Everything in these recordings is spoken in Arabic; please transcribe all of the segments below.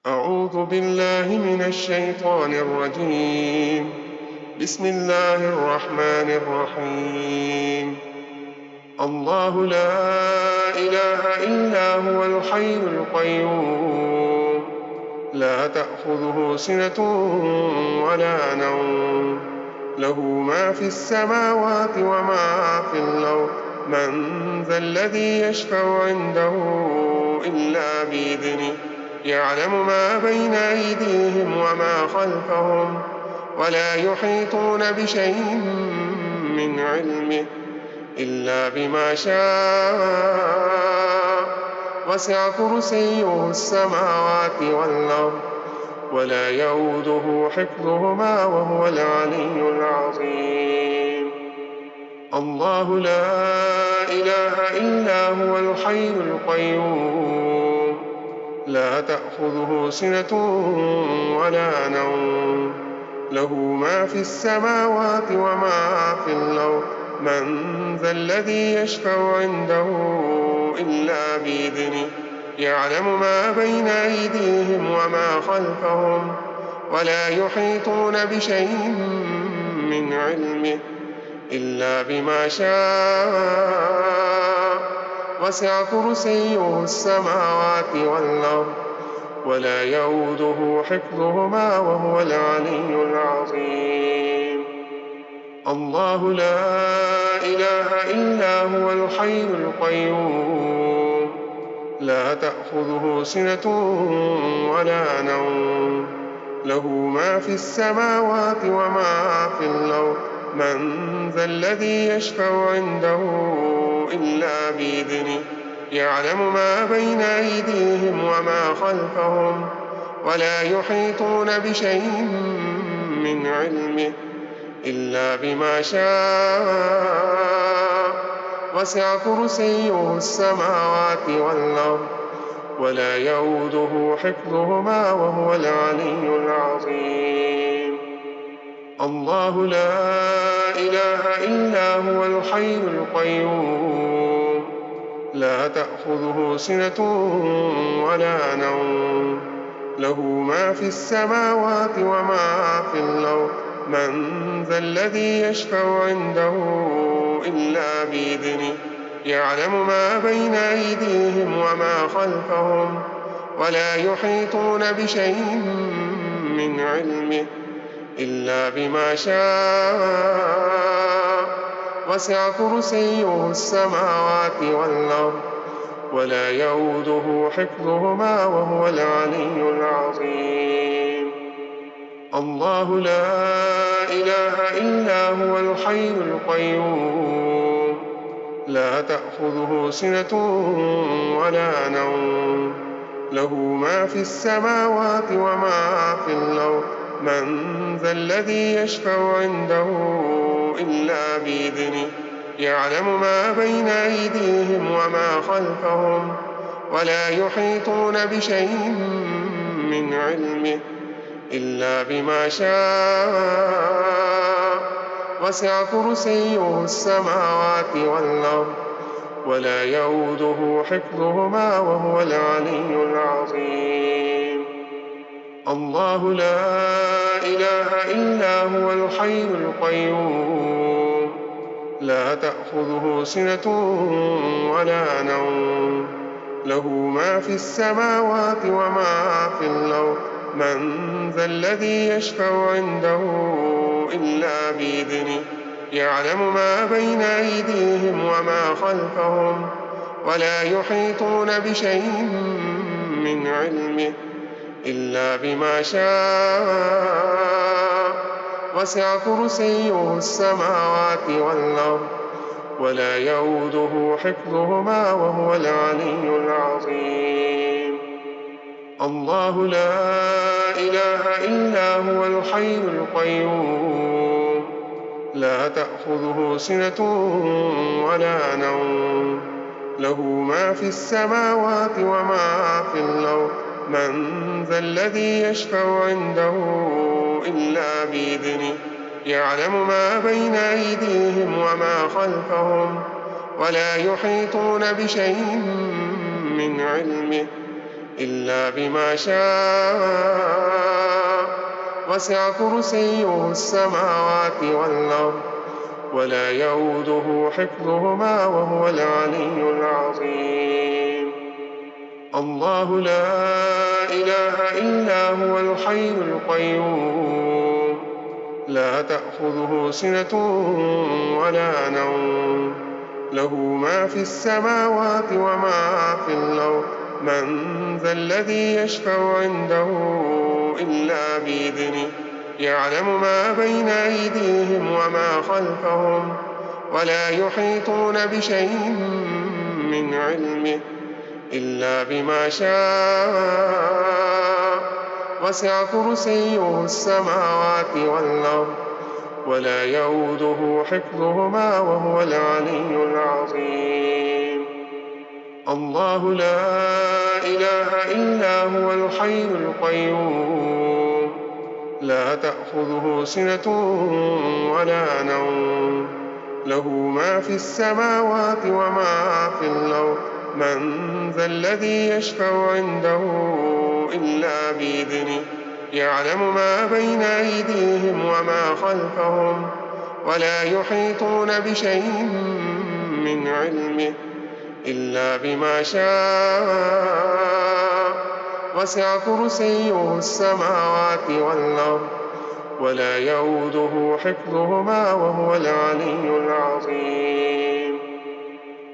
أعوذ بالله من الشيطان الرجيم. بسم الله الرحمن الرحيم. الله لا إله إلا هو الحي القيوم، لا تأخذه سنة ولا نوم، له ما في السماوات وما في الأرض. من ذا الذي يشفع عنده إلا بإذنه، يعلم ما بين أيديهم وما خلفهم، ولا يحيطون بشيء من علمه إلا بما شاء، وسع كرسيه السماوات والأرض، ولا يئوده حفظهما وهو العلي العظيم. الله لا إله إلا هو الحي القيوم، لا تأخذه سنة ولا نوم، له ما في السماوات وما في الأرض. من ذا الذي يشفع عنده إلا بإذنه، يعلم ما بين أيديهم وما خلفهم، ولا يحيطون بشيء من علمه إلا بما شاء، وسع كرسيه السماوات والأرض، ولا يئوده حفظهما وهو العلي العظيم. الله لا إله إلا هو الحي القيوم، لا تأخذه سنة ولا نوم، له ما في السماوات وما في الأرض. من ذا الذي يشفع عنده إلا بإذنه، يعلم ما بين أيديهم وما خلفهم، ولا يحيطون بشيء من علمه إلا بما شاء، وسع كرسيه السماوات والأرض، ولا يئوده حفظهما وهو العلي العظيم. الله لا إله إلا هو الحي القيوم، لا تأخذه سنة ولا نوم، له ما في السماوات وما في الأرض. من ذا الذي يشفع عنده إلا بإذنه، يعلم ما بين أيديهم وما خلفهم، ولا يحيطون بشيء من علمه إلا بما شاء، وسع كرسيه السماوات والأرض، ولا يئوده حفظهما وهو العلي العظيم. الله لا إله إلا هو الحي القيوم، لا تأخذه سنة ولا نوم، له ما في السماوات وما في الأرض. من ذا الذي يشفع عنده إلا بإذنه، يعلم ما بين أيديهم وما خلفهم، ولا يحيطون بشيء من علمه إلا بما شاء، وسع كرسيه السماوات والأرض، ولا يئوده حفظهما وهو العلي العظيم. الله لا إله إلا هو الحي القيوم، لا تأخذه سنة ولا نوم، له ما في السماوات وما في الأرض. من ذا الذي يشفع عنده إلا بإذنه، يعلم ما بين أيديهم وما خلفهم، ولا يحيطون بشيء من علمه إلا بما شاء، وسع كرسيه السماوات والأرض، ولا يئوده حفظهما وهو العلي العظيم. الله لا إله إلا هو الحي القيوم، لا تأخذه سنة ولا نوم، له ما في السماوات وما في الأرض. من ذا الذي يشفع عنده إلا بإذنه، يعلم ما بين أيديهم وما خلفهم، ولا يحيطون بشيء من علمه إلا بما شاء وسع كرسيه السماوات والأرض ولا يئوده حفظهما وهو العلي العظيم الله لا إله إلا هو الحي القيوم لا تأخذه سنة ولا نوم له ما في السماوات وما في الأرض من ذا الذي يشفع عنده إلا بإذنه يعلم ما بين أيديهم وما خلفهم ولا يحيطون بشيء من علمه إلا بما شاء وسع كرسيه السماوات والأرض ولا يئوده حفظهما وهو العلي العظيم الله لا إله إلا هو الحي القيوم لا تأخذه سنة ولا نوم له ما في السماوات وما في الأرض من ذا الذي يشفع عنده إلا بإذنه يعلم ما بين أيديهم وما خلفهم ولا يحيطون بشيء من علمه إلا بما شاء وسع كرسيه السماوات والأرض ولا يئوده حفظهما وهو العلي العظيم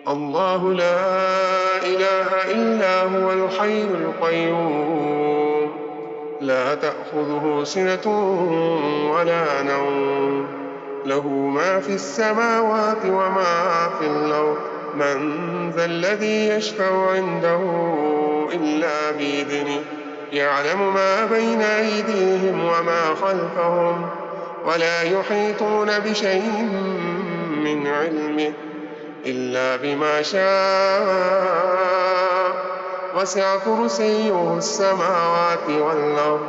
الله لا إله إلا هو الحي القيوم لا تأخذه سنة ولا نوم له ما في السماوات وما في الأرض من ذا الذي يشفع عنده إلا بإذنه يعلم ما بين أيديهم وما خلفهم ولا يحيطون بشيء من علمه إلا بما شاء وسع كرسيه السماوات والأرض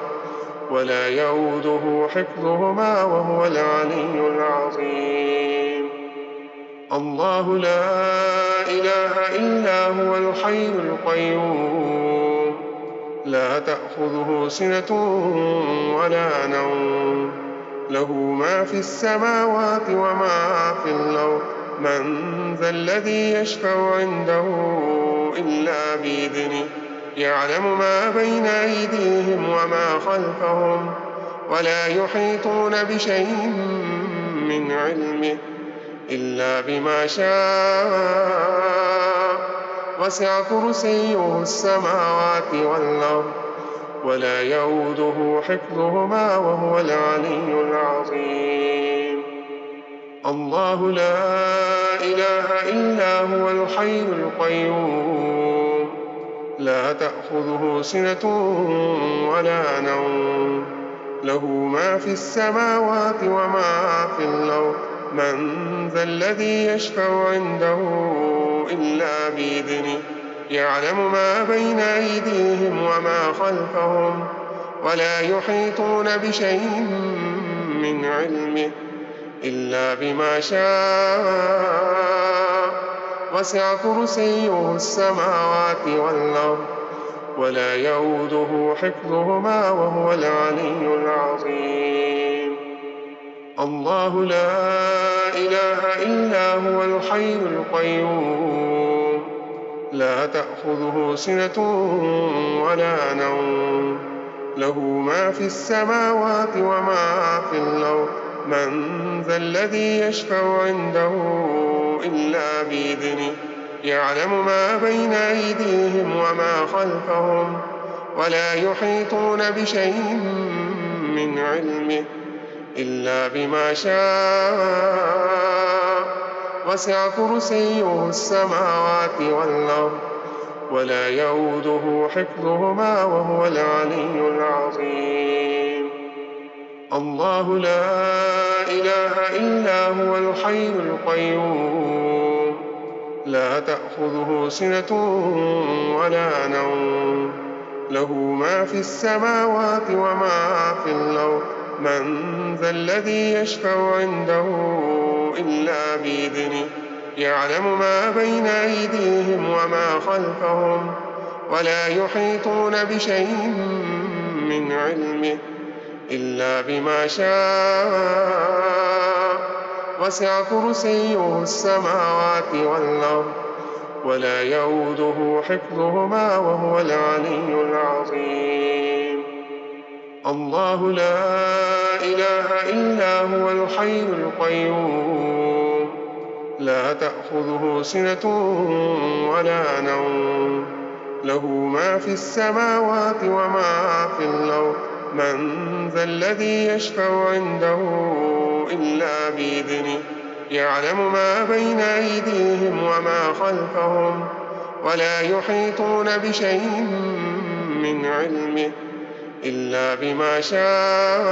ولا يئوده حفظهما وهو العلي العظيم الله لا إله إلا هو الحي القيوم لا تأخذه سنة ولا نوم له ما في السماوات وما في الأرض من ذا الذي يشفع عنده إلا بإذنه يعلم ما بين أيديهم وما خلفهم ولا يحيطون بشيء من علمه إلا بما شاء وسع كرسيه السماوات والأرض ولا يئوده حفظهما وهو العلي العظيم الله لا إله إلا هو الحي القيوم لا تأخذه سنة ولا نوم له ما في السماوات وما في الأرض من ذا الذي يشفع عنده إلا بإذنه يعلم ما بين أيديهم وما خلفهم ولا يحيطون بشيء من علمه إلا بما شاء وسع كرسيه السماوات والأرض ولا يئوده حفظهما وهو العلي العظيم الله لا إله إلا هو الحي القيوم لا تأخذه سنة ولا نوم له ما في السماوات وما في الأرض من ذا الذي يشفع عنده إلا بإذنه يعلم ما بين أيديهم وما خلفهم ولا يحيطون بشيء من علمه إلا بما شاء وسع كرسيه السماوات والأرض ولا يئوده حفظهما وهو العلي العظيم الله لا إله إلا هو الحي القيوم لا تأخذه سنة ولا نوم له ما في السماوات وما في الأرض من ذا الذي يشفع عنده إلا بإذنه يعلم ما بين أيديهم وما خلفهم ولا يحيطون بشيء من علمه إلا بما شاء. وسع كرسيه السماوات والأرض ولا يئوده حفظهما وهو العلي العظيم. الله لا إله إلا هو الحي القيوم لا تأخذه سنة ولا نوم له ما في السماوات وما في الأرض من ذا الذي يشفع عنده إلا بإذنه يعلم ما بين أيديهم وما خلفهم ولا يحيطون بشيء من علمه إلا بما شاء.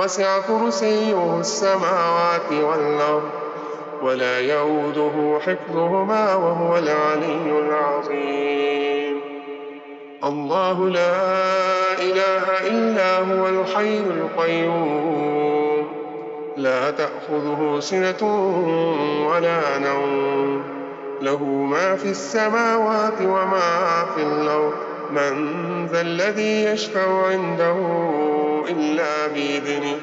وسع كرسيه السماوات والأرض ولا يئوده حفظهما وهو العلي العظيم. الله لا إله إلا هو الحي القيوم لا تأخذه سنة ولا نوم له ما في السماوات وما في الأرض من ذا الذي يشفع عنده إلا بإذنه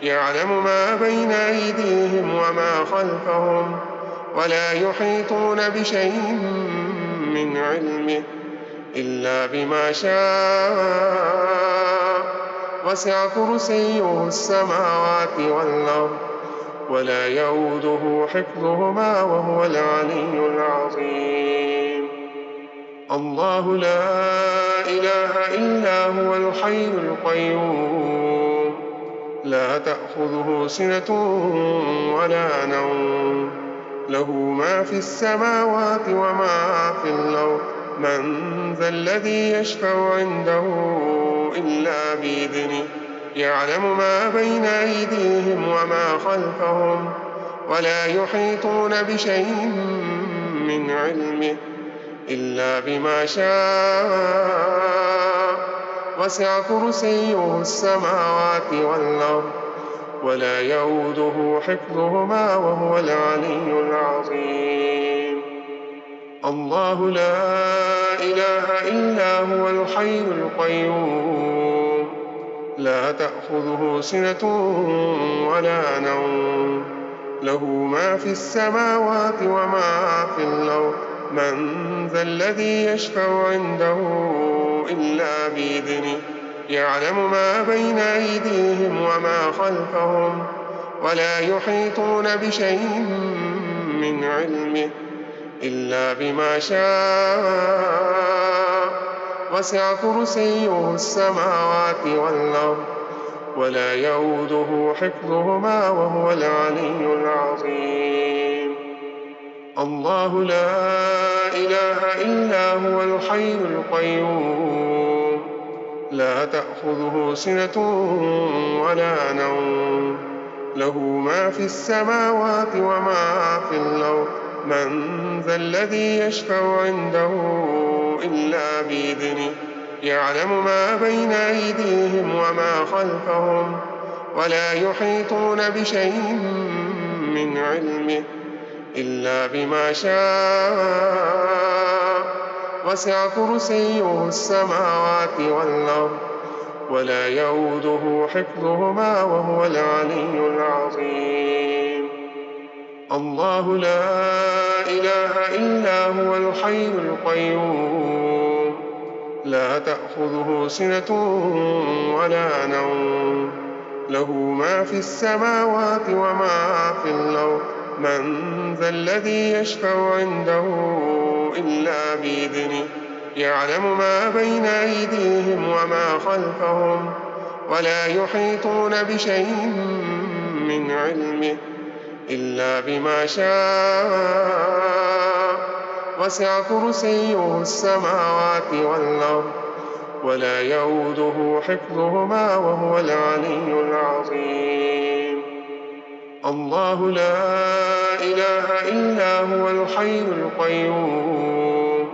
يعلم ما بين أيديهم وما خلفهم ولا يحيطون بشيء من علمه إلا بما شاء. وسع كرسيه السماوات والأرض ولا يئوده حفظهما وهو العلي العظيم. الله لا إله إلا هو الحي القيوم لا تأخذه سنة ولا نوم له ما في السماوات وما في الأرض من ذا الذي يشفع عنده إلا بإذنه يعلم ما بين أيديهم وما خلفهم ولا يحيطون بشيء من علمه إلا بما شاء. وسع كرسيه السماوات والأرض ولا يئوده حفظهما وهو العلي العظيم. الله لا إله إلا هو الحي القيوم لا تأخذه سنة ولا نوم له ما في السماوات وما في الأرض من ذا الذي يشفع عنده إلا بإذنه يعلم ما بين أيديهم وما خلفهم ولا يحيطون بشيء من علمه إلا بما شاء. وسع كرسيه السماوات والأرض ولا يئوده حفظهما وهو العلي العظيم. الله لا إله إلا هو الحي القيوم لا تأخذه سنة ولا نوم له ما في السماوات وما في الأرض من ذا الذي يشفع عنده إلا بإذنه يعلم ما بين أيديهم وما خلفهم ولا يحيطون بشيء من علمه إلا بما شاء. وسع كرسيه السماوات والأرض ولا يئوده حفظهما وهو العلي العظيم. الله لا إله إلا هو الحي القيوم لا تأخذه سنة ولا نوم له ما في السماوات وما في الأرض من ذا الذي يشفع عنده إلا بإذنه يعلم ما بين أيديهم وما خلفهم ولا يحيطون بشيء من علمه إلا بما شاء. وسع كرسيه السماوات والأرض ولا يئوده حفظهما وهو العلي العظيم. الله لا إله إلا هو الحي القيوم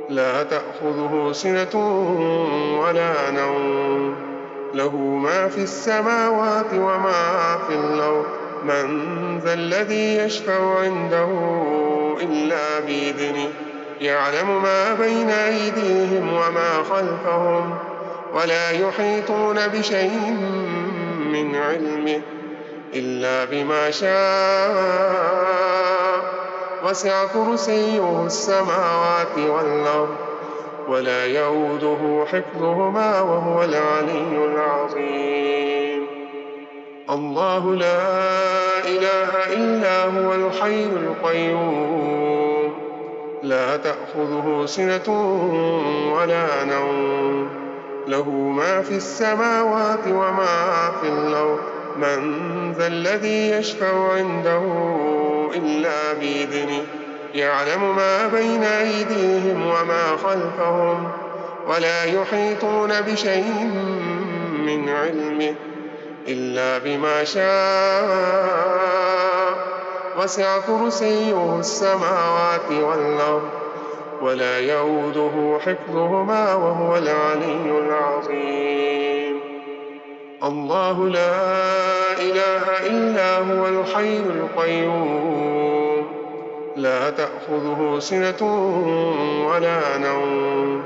لا تأخذه سنة ولا نوم له ما في السماوات وما في الأرض من ذا الذي يشفع عنده إلا بإذنه يعلم ما بين أيديهم وما خلفهم ولا يحيطون بشيء من علمه إلا بما شاء وسع كرسيه السماوات والأرض ولا يئوده حفظهما وهو العلي العظيم الله لا إله إلا هو الحي القيوم لا تأخذه سنة ولا نوم له ما في السماوات وما في الأرض من ذا الذي يشفع عنده إلا بإذنه يعلم ما بين أيديهم وما خلفهم ولا يحيطون بشيء من علمه إلا بما شاء وسع كرسيه السماوات والأرض ولا يئوده حفظهما وهو العلي العظيم الله لا إله إلا هو الحي القيوم لا تأخذه سنة ولا نوم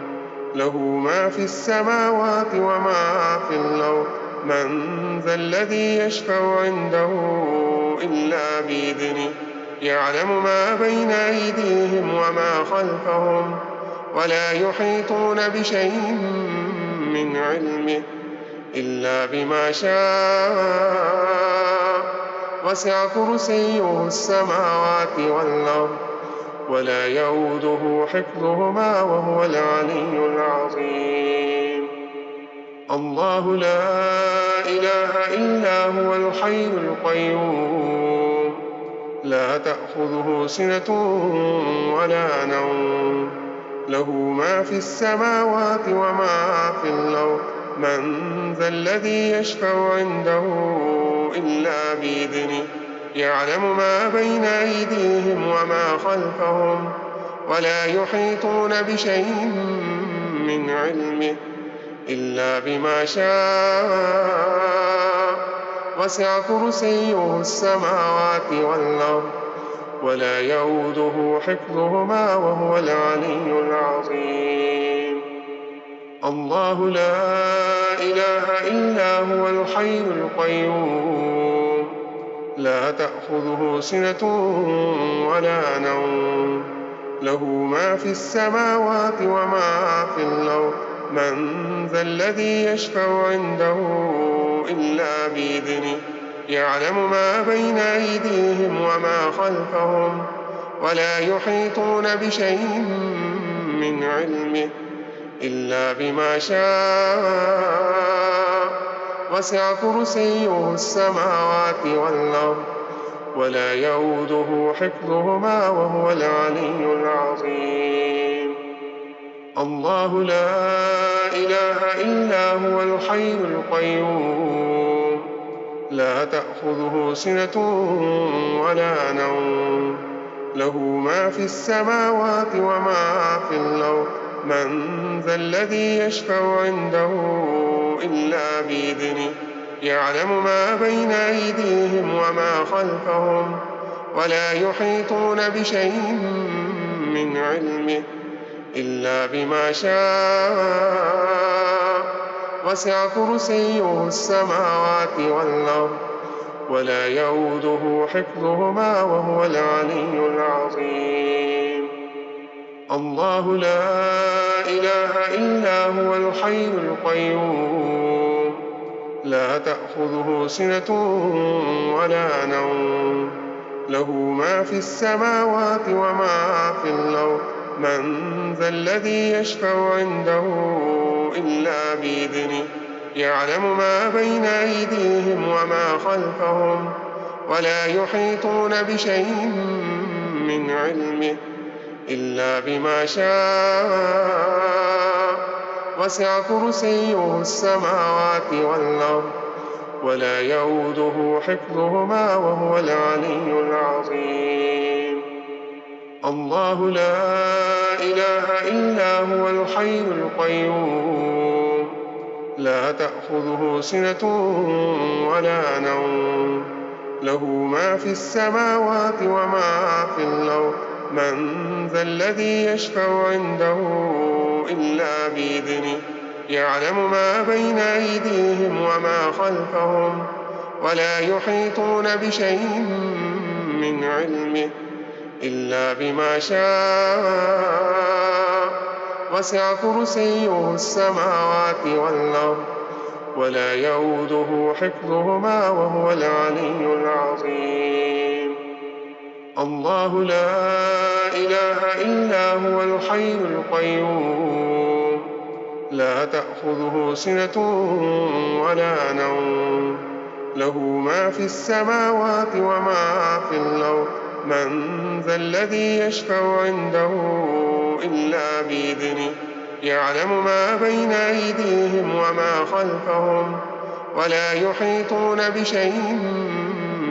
له ما في السماوات وما في الأرض من ذا الذي يشفع عنده إلا بإذنه يعلم ما بين أيديهم وما خلفهم ولا يحيطون بشيء من علمه إلا بما شاء وسع كرسيه السماوات والأرض ولا يئوده حفظهما وهو العلي العظيم الله لا إله إلا هو الحي القيوم لا تأخذه سنة ولا نوم له ما في السماوات وما في الأرض من ذا الذي يشفع عنده إلا بإذنه يعلم ما بين أيديهم وما خلفهم ولا يحيطون بشيء من علمه إلا بما شاء وسع كرسيه السماوات والأرض ولا يئوده حفظهما وهو العلي العظيم الله لا إله إلا هو الحي القيوم لا تأخذه سنة ولا نوم له ما في السماوات وما في الأرض من ذا الذي يشفع عنده إلا بإذنه يعلم ما بين أيديهم وما خلفهم ولا يحيطون بشيء من علمه إلا بما شاء وسع كرسيه السماوات والأرض ولا يئوده حفظهما وهو العلي العظيم الله لا إله إلا هو الحي القيوم لا تأخذه سنة ولا نوم له ما في السماوات وما في الأرض من ذا الذي يشفع عنده إلا بإذنه يعلم ما بين أيديهم وما خلفهم ولا يحيطون بشيء من علمه إلا بما شاء وسع كرسيه السماوات والأرض ولا يئوده حفظهما وهو العلي العظيم الله لا إله إلا هو الحي القيوم لا تأخذه سنة ولا نوم له ما في السماوات وما في الأرض من ذا الذي يشفع عنده إلا بإذنه يعلم ما بين أيديهم وما خلفهم ولا يحيطون بشيء من علمه إلا بما شاء وسع كرسيه السماوات والأرض ولا يئوده حفظهما وهو العلي العظيم الله لا إله إلا هو الحي القيوم لا تأخذه سنة ولا نوم له ما في السماوات وما في الأرض من ذا الذي يشفع عنده إلا بإذنه يعلم ما بين أيديهم وما خلفهم ولا يحيطون بشيء من علمه إلا بما شاء وسع كرسيه السماوات والأرض ولا يؤوده حفظهما وهو العلي العظيم الله لا إله إلا هو الحي القيوم لا تأخذه سنة ولا نوم له ما في السماوات وما في الأرض من ذا الذي يشفع عنده إلا بإذنه يعلم ما بين أيديهم وما خلفهم ولا يحيطون بشيء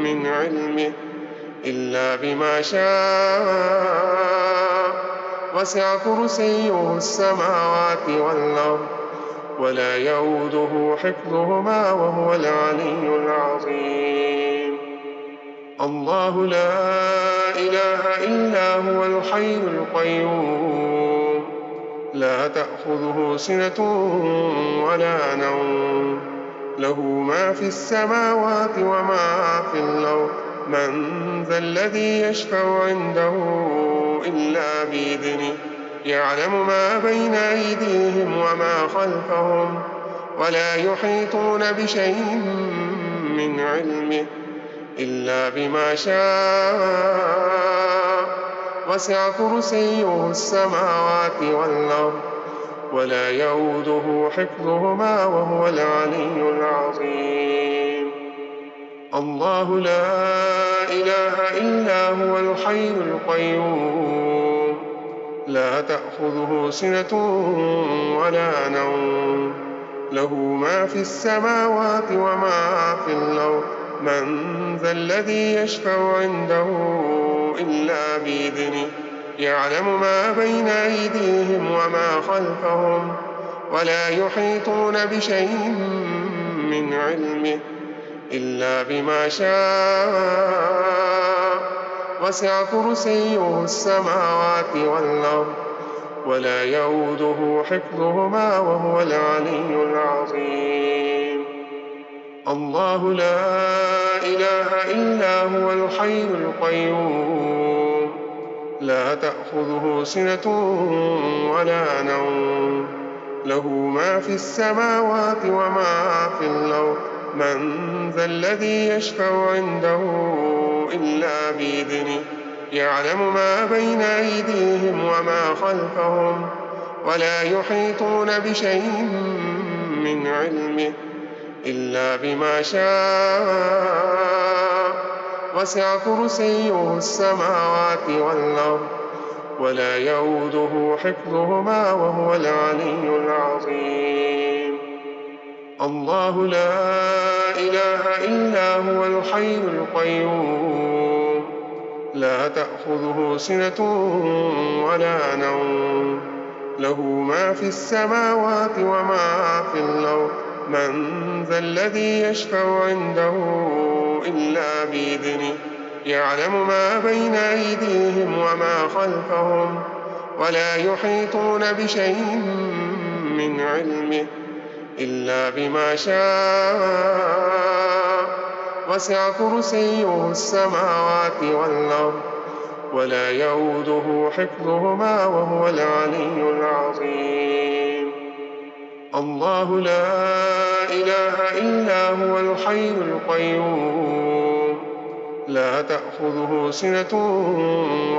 من علمه إلا بما شاء وسع كرسيه السماوات والأرض ولا يؤوده حفظهما وهو العلي العظيم الله لا إله إلا هو الحي القيوم لا تأخذه سنة ولا نوم له ما في السماوات وما في الأرض من ذا الذي يشفع عنده إلا بإذنه يعلم ما بين أيديهم وما خلفهم ولا يحيطون بشيء من علمه إلا بما شاء وسع كرسيه السماوات والأرض ولا يؤوده حفظهما وهو العلي العظيم الله لا إله إلا هو الحي القيوم لا تأخذه سنة ولا نوم له ما في السماوات وما في الأرض من ذا الذي يشفع عنده إلا بإذنه يعلم ما بين أيديهم وما خلفهم ولا يحيطون بشيء من علمه إلا بما شاء وسع كرسيه السماوات والأرض ولا يؤوده حفظهما وهو العلي العظيم الله لا إله إلا هو الحي القيوم لا تأخذه سنة ولا نوم له ما في السماوات وما في الأرض من ذا الذي يشفع عنده إلا بإذنه يعلم ما بين أيديهم وما خلفهم ولا يحيطون بشيء من علمه إلا بما شاء وسع كرسيه السماوات والأرض ولا يؤوده حفظهما وهو العلي العظيم الله لا إله إلا هو الحي القيوم لا تأخذه سنة ولا نوم له ما في السماوات وما في الأرض من ذا الذي يشفع عنده إلا بإذنه يعلم ما بين أيديهم وما خلفهم ولا يحيطون بشيء من علمه إلا بما شاء وسع كرسيه السماوات والأرض ولا يؤوده حفظهما وهو العلي العظيم الله لا إله إلا هو الحي القيوم لا تأخذه سنة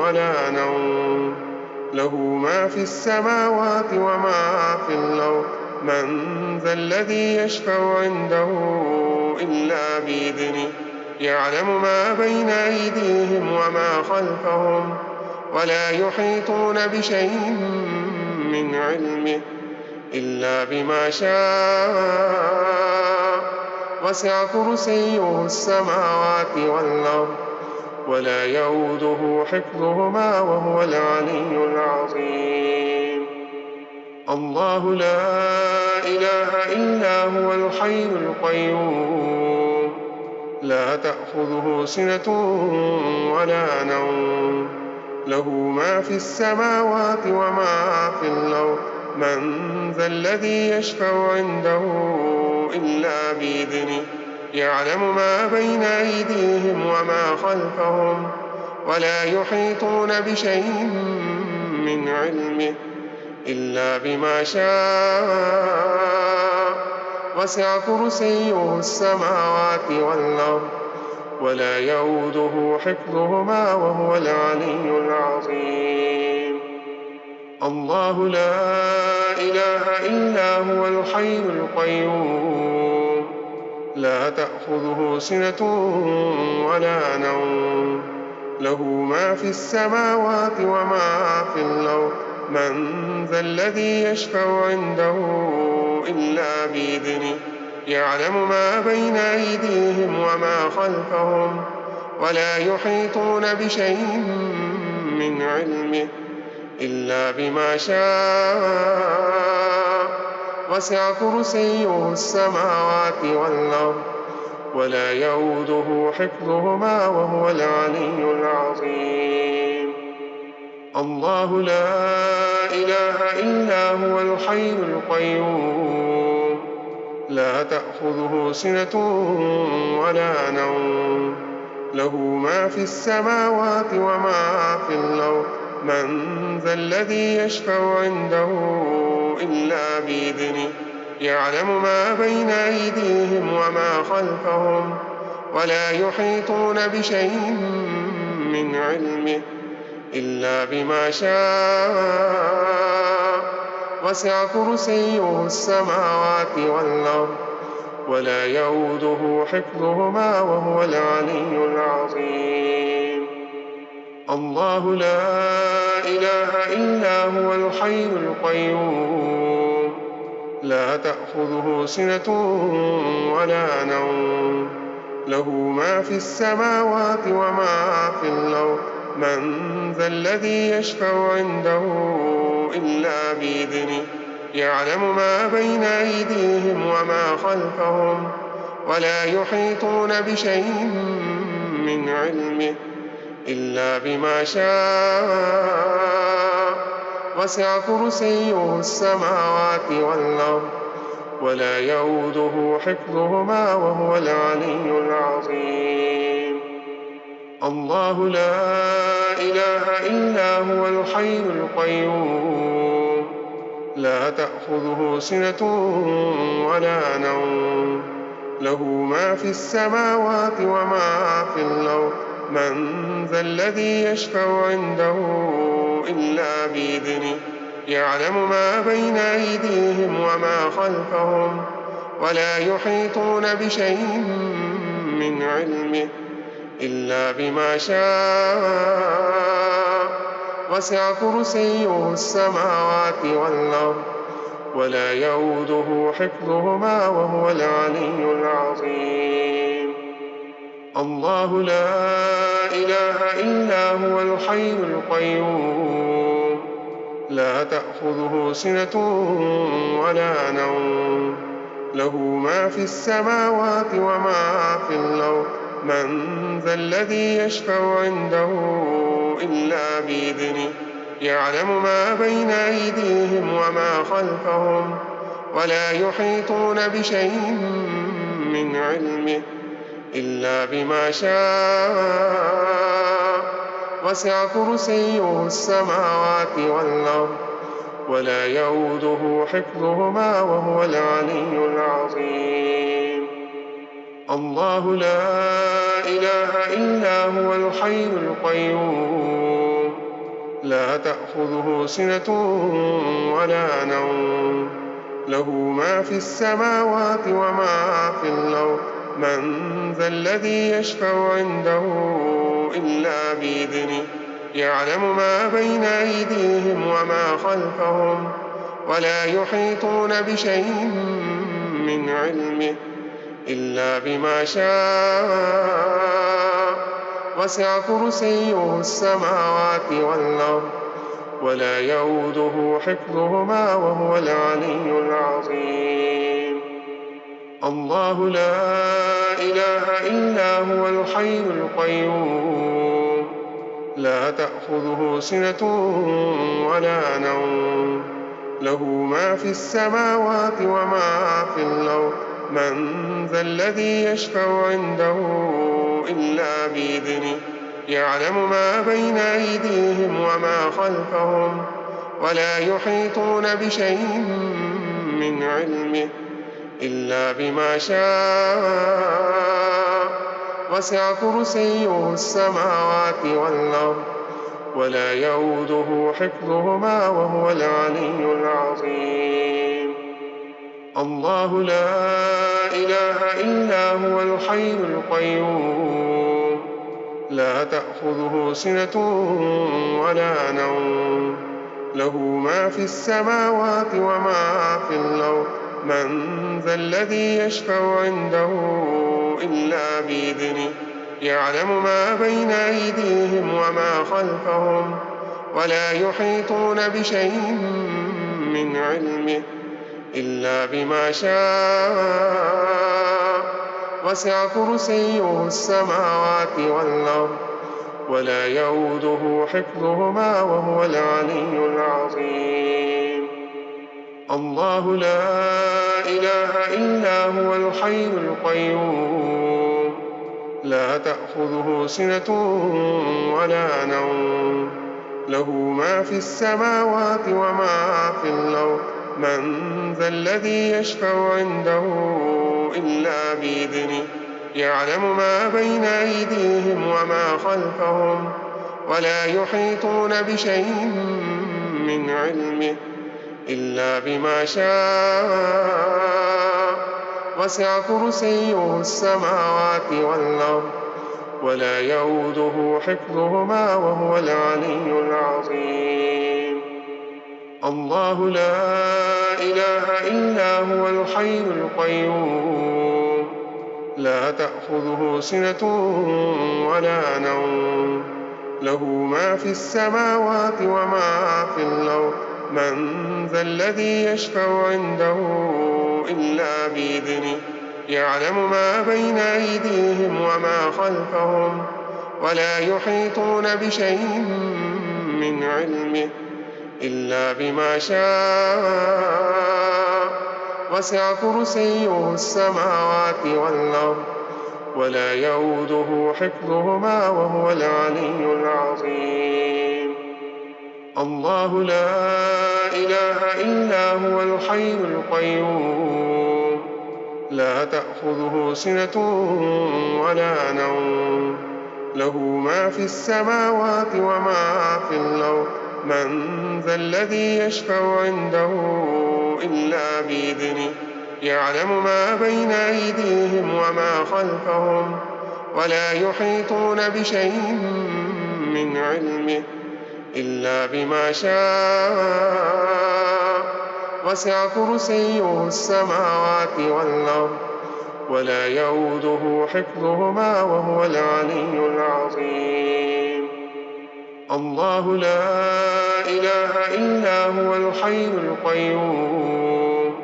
ولا نوم له ما في السماوات وما في الأرض من ذا الذي يشفع عنده إلا بإذنه يعلم ما بين أيديهم وما خلفهم ولا يحيطون بشيء من علمه إلا بما شاء وسع كرسيه السماوات والأرض ولا يؤوده حفظهما وهو العلي العظيم الله لا إله إلا هو الحي القيوم لا تأخذه سنة ولا نوم له ما في السماوات وما في الأرض من ذا الذي يشفع عنده إلا بإذنه يعلم ما بين أيديهم وما خلفهم ولا يحيطون بشيء من علمه إلا بما شاء وسع كرسيه السماوات والأرض ولا يؤوده حفظهما وهو العلي العظيم الله لا إله إلا هو الحي القيوم لا تأخذه سنة ولا نوم له ما في السماوات وما في الأرض من ذا الذي يشفع عنده إلا بإذنه يعلم ما بين أيديهم وما خلفهم ولا يحيطون بشيء من علمه إلا بما شاء وسع كرسيه السماوات والأرض ولا يؤوده حفظهما وهو العلي العظيم الله لا إله إلا هو الحي القيوم لا تأخذه سنة ولا نوم له ما في السماوات وما في الأرض من ذا الذي يشفع عنده إلا بإذنه يعلم ما بين أيديهم وما خلفهم ولا يحيطون بشيء من علمه إلا بما شاء وسع كرسيه السماوات والأرض ولا يؤوده حفظهما وهو العلي العظيم الله لا إله إلا هو الحي القيوم لا تأخذه سنة ولا نوم له ما في السماوات وما في الأرض من ذا الذي يشفع عنده إلا بإذنه يعلم ما بين أيديهم وما خلفهم ولا يحيطون بشيء من علمه إلا بما شاء وسع كرسيه السماوات والأرض ولا يؤوده حفظهما وهو العلي العظيم الله لا إله إلا هو الحي القيوم لا تأخذه سنة ولا نوم له ما في السماوات وما في الأرض من ذا الذي يشفع عنده إلا بإذنه يعلم ما بين أيديهم وما خلفهم ولا يحيطون بشيء من علمه إلا بما شاء وسع كرسيه السماوات والأرض ولا يؤوده حفظهما وهو العلي العظيم الله لا إله إلا هو الحي القيوم لا تأخذه سنة ولا نوم له ما في السماوات وما في الأرض من ذا الذي يشفع عنده إلا بإذنه يعلم ما بين أيديهم وما خلفهم ولا يحيطون بشيء من علمه إلا بما شاء وسع كرسيه السماوات والأرض ولا يؤوده حفظهما وهو العلي العظيم الله لا إله إلا هو الحي القيوم لا تأخذه سنة ولا نوم له ما في السماوات وما في الأرض من ذا الذي يشفع عنده إلا بإذنه يعلم ما بين أيديهم وما خلفهم ولا يحيطون بشيء من علمه إلا بما شاء وسع كرسيه السماوات والأرض ولا يؤوده حفظهما وهو العلي العظيم الله لا إله إلا هو الحي القيوم لا تأخذه سنة ولا نوم له ما في السماوات وما في الأرض من ذا الذي يشفع عنده إلا بإذنه يعلم ما بين أيديهم وما خلفهم ولا يحيطون بشيء من علمه إلا بما شاء وسع كرسيه السماوات والأرض ولا يؤوده حفظهما وهو العلي العظيم الله لا إله إلا هو الحي القيوم لا تأخذه سنة ولا نوم له ما في السماوات وما في الأرض من ذا الذي يشفع عنده إلا بإذنه يعلم ما بين أيديهم وما خلفهم ولا يحيطون بشيء من علمه إلا بما شاء وسع كرسيه السماوات والأرض ولا يؤوده حفظهما وهو العلي العظيم الله لا إله إلا هو الحي القيوم لا تأخذه سنة ولا نوم له ما في السماوات وما في الأرض من ذا الذي يشفع عنده إلا بإذنه يعلم ما بين أيديهم وما خلفهم ولا يحيطون بشيء من علمه إلا بما شاء وسع كرسيه السماوات والأرض ولا يؤوده حفظهما وهو العلي العظيم الله لا إله إلا هو الحي القيوم لا تأخذه سنة ولا نوم له ما في السماوات وما في الأرض من ذا الذي يشفع عنده إلا بإذنه يعلم ما بين أيديهم وما خلفهم ولا يحيطون بشيء من علمه إلا بما شاء وسع كرسيه السماوات والأرض ولا يؤوده حفظهما وهو العلي العظيم الله لا إله إلا هو الحي القيوم لا تأخذه سنة ولا نوم له ما في السماوات وما في الأرض من ذا الذي يشفع عنده إلا بإذنه يعلم ما بين أيديهم وما خلفهم ولا يحيطون بشيء من علمه إلا بما شاء وسع كرسيه السماوات والأرض ولا يؤوده حفظهما وهو العلي العظيم الله لا إله إلا هو الحي القيوم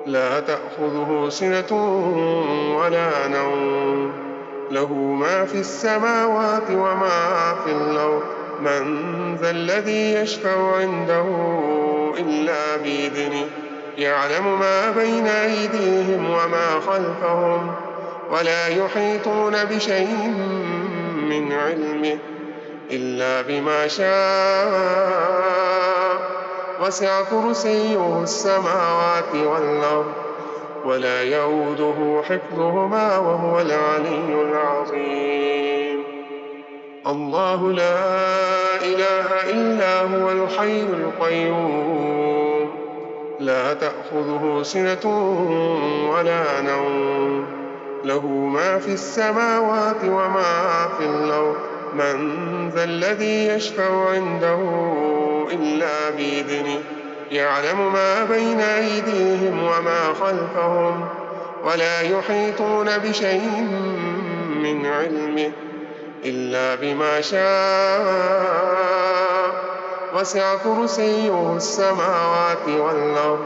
لا تأخذه سنة ولا نوم له ما في السماوات وما في الأرض من ذا الذي يشفع عنده إلا بإذنه يعلم ما بين أيديهم وما خلفهم ولا يحيطون بشيء من علمه إلا بما شاء وسع كرسيه السماوات والأرض ولا يؤوده حفظهما وهو العلي العظيم الله لا إله إلا هو الحي القيوم لا تأخذه سنة ولا نوم له ما في السماوات وما في الأرض من ذا الذي يشفع عنده إلا بإذنه يعلم ما بين أيديهم وما خلفهم ولا يحيطون بشيء من علمه إلا بما شاء وسع كرسيه السماوات والأرض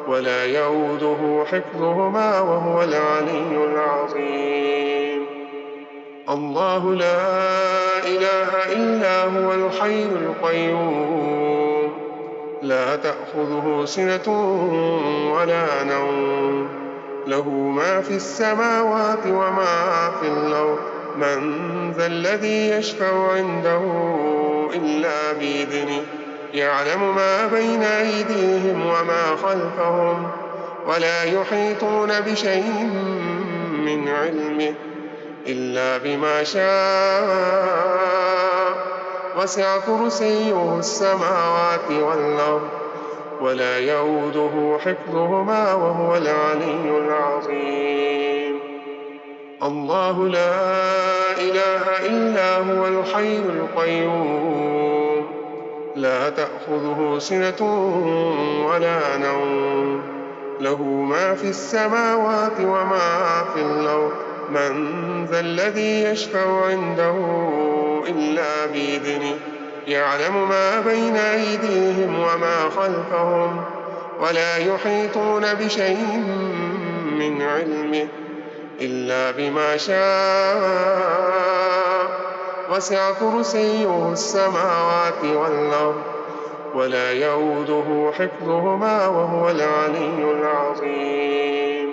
ولا يؤوده حفظهما وهو العلي العظيم الله لا إله إلا هو الحي القيوم لا تأخذه سنة ولا نوم له ما في السماوات وما في الأرض من ذا الذي يشفع عنده إلا بإذنه يعلم ما بين أيديهم وما خلفهم ولا يحيطون بشيء من علمه إلا بما شاء وسع كرسيه السماوات والأرض ولا يؤوده حفظهما وهو العلي العظيم الله لا إله إلا هو الحي القيوم لا تأخذه سنة ولا نوم له ما في السماوات وما في الأرض من ذا الذي يشفع عنده إلا بإذنه يعلم ما بين أيديهم وما خلفهم ولا يحيطون بشيء من علمه إلا بما شاء وسع كرسيه السماوات والأرض ولا يؤوده حفظهما وهو العلي العظيم